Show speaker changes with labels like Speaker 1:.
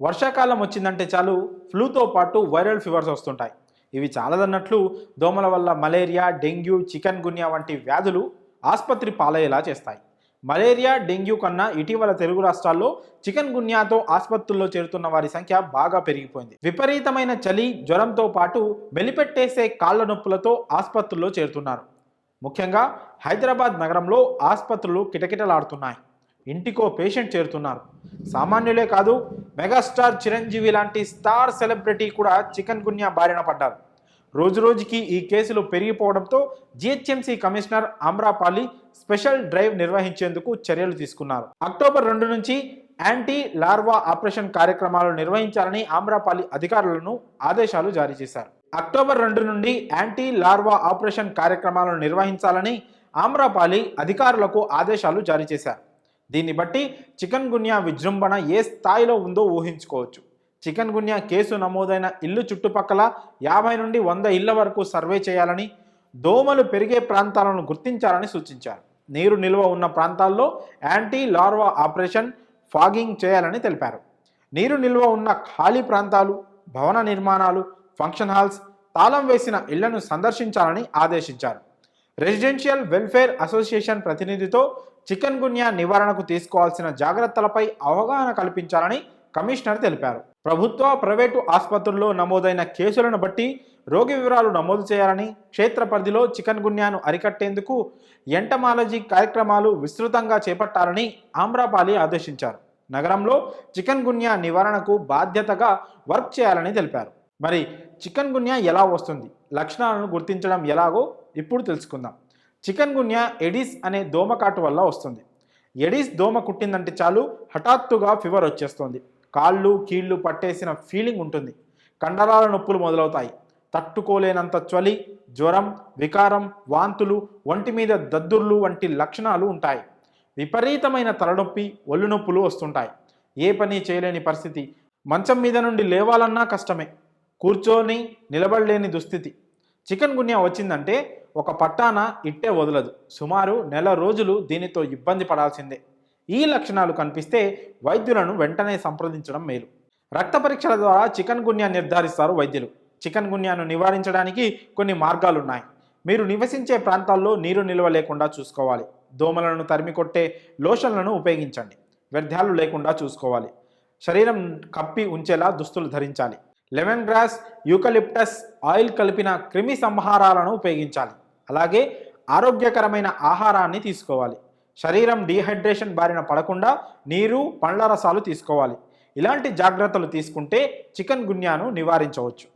Speaker 1: వర్షాకాలం వచ్చిందంటే చాలు ఫ్లూతో పాటు వైరల్ ఫీవర్స్ వస్తుంటాయి. ఇవి చాలదన్నట్లు దోమల వల్ల మలేరియా, డెంగ్యూ, చికెన్ గున్యా వంటి వ్యాధులు ఆసుపత్రి పాలయ్యేలా చేస్తాయి. మలేరియా, డెంగ్యూ కన్నా ఇటీవల తెలుగు రాష్ట్రాల్లో చికెన్ గున్యాతో ఆసుపత్రుల్లో చేరుతున్న వారి సంఖ్య బాగా పెరిగిపోయింది. విపరీతమైన చలి, జ్వరంతో పాటు వెలిపెట్టేసే కాళ్ల నొప్పులతో ఆసుపత్రుల్లో చేరుతున్నారు. ముఖ్యంగా హైదరాబాద్ నగరంలో ఆసుపత్రులు కిటకిటలాడుతున్నాయి. ఇంటికో పేషెంట్ చేరుతున్నారు. సామాన్యులే కాదు, మెగాస్టార్ చిరంజీవి లాంటి స్టార్ సెలబ్రిటీ కూడా చికెన్ గున్యా బారిన పడ్డారు. రోజురోజుకి ఈ కేసులు పెరిగిపోవడంతో GHMC commissioner Amrapali special drive నిర్వహించేందుకు చర్యలు తీసుకున్నారు. అక్టోబర్ 2 నుంచి యాంటీ లార్వా ఆపరేషన్ కార్యక్రమాలు నిర్వహించాలని ఆమ్రపాలి అధికారులను ఆదేశాలు జారీ చేశారు. అక్టోబర్ 2 నుండి యాంటీ లార్వా ఆపరేషన్ కార్యక్రమాలను నిర్వహించాలని ఆమ్రపాలి అధికారులకు ఆదేశాలు జారీ చేశారు. దీన్ని బట్టి చికెన్ గున్యా విజృంభణ ఏ స్థాయిలో ఉందో ఊహించుకోవచ్చు. చికెన్ గున్యా కేసు నమోదైన ఇల్లు చుట్టుపక్కల 50 నుండి 100 ఇళ్ల వరకు సర్వే చేయాలని, దోమలు పెరిగే ప్రాంతాలను గుర్తించాలని సూచించారు. నీరు నిల్వ ఉన్న ప్రాంతాల్లో యాంటీ లార్వా ఆపరేషన్, ఫాగింగ్ చేయాలని తెలిపారు. నీరు నిల్వ ఉన్న ఖాళీ ప్రాంతాలు, భవన నిర్మాణాలు, ఫంక్షన్ హాల్స్, తాళం వేసిన ఇళ్లను సందర్శించాలని ఆదేశించారు. రెసిడెన్షియల్ వెల్ఫేర్ అసోసియేషన్ ప్రతినిధితో చికెన్ గున్యా నివారణకు తీసుకోవాల్సిన జాగ్రత్తలపై అవగాహన కల్పించాలని కమిషనర్ తెలిపారు. ప్రభుత్వ, ప్రైవేటు ఆసుపత్రుల్లో నమోదైన కేసులను బట్టి రోగి వివరాలు నమోదు చేయాలని, క్షేత్ర పరిధిలో చికెన్ గున్యాను అరికట్టేందుకు ఎంటమాలజీ కార్యక్రమాలు విస్తృతంగా చేపట్టాలని ఆమ్రపాలి ఆదేశించారు. నగరంలో చికెన్ గున్యా నివారణకు బాధ్యతగా వర్క్ చేయాలని తెలిపారు. మరి చికెన్ గున్యా ఎలా వస్తుంది, లక్షణాలను గుర్తించడం ఎలాగో ఇప్పుడు తెలుసుకుందాం. చికెన్ గున్యా ఎడిస్ అనే దోమకాటు వల్ల వస్తుంది. ఎడిస్ దోమ కుట్టిందంటే చాలు హఠాత్తుగా ఫీవర్ వచ్చేస్తుంది. కాళ్ళు, కీళ్ళు పట్టేసిన ఫీలింగ్ ఉంటుంది. కండరాల నొప్పులు మొదలవుతాయి. తట్టుకోలేనంత చలి, జ్వరం, వికారం, వాంతులు, ఒంటి మీద దద్దుర్లు వంటి లక్షణాలు ఉంటాయి. విపరీతమైన తలనొప్పి, ఒళ్ళు నొప్పులు వస్తుంటాయి. ఏ పని చేయలేని పరిస్థితి. మంచం మీద నుండి లేవాలన్నా కష్టమే. కూర్చొని నిలబడలేని దుస్థితి. చికెన్ గున్యా వచ్చిందంటే ఒక పట్టాన ఇట్టే వదలదు. సుమారు నెల రోజులు దీనితో ఇబ్బంది పడాల్సిందే. ఈ లక్షణాలు కనిపిస్తే వైద్యులను వెంటనే సంప్రదించడం మేలు. రక్త పరీక్షల ద్వారా చికెన్ గున్యా నిర్ధారిస్తారు వైద్యులు. చికెన్ గున్యాను నివారించడానికి కొన్ని మార్గాలున్నాయి. మీరు నివసించే ప్రాంతాల్లో నీరు నిల్వ లేకుండా చూసుకోవాలి. దోమలను తరిమికొట్టే లోషన్లను ఉపయోగించండి. వ్యర్థాలు లేకుండా చూసుకోవాలి. శరీరం కప్పి ఉంచేలా దుస్తులు ధరించాలి. లెమన్ గ్రాస్, యూకలిప్టస్ ఆయిల్ కలిపిన క్రిమి సంహారాలను ఉపయోగించాలి. అలాగే ఆరోగ్యకరమైన ఆహారాన్ని తీసుకోవాలి. శరీరం డీహైడ్రేషన్ బారిన పడకుండా నీరు, పండ్ల రసాలు తీసుకోవాలి. ఇలాంటి జాగ్రత్తలు తీసుకుంటే చికెన్ గున్యాను నివారించవచ్చు.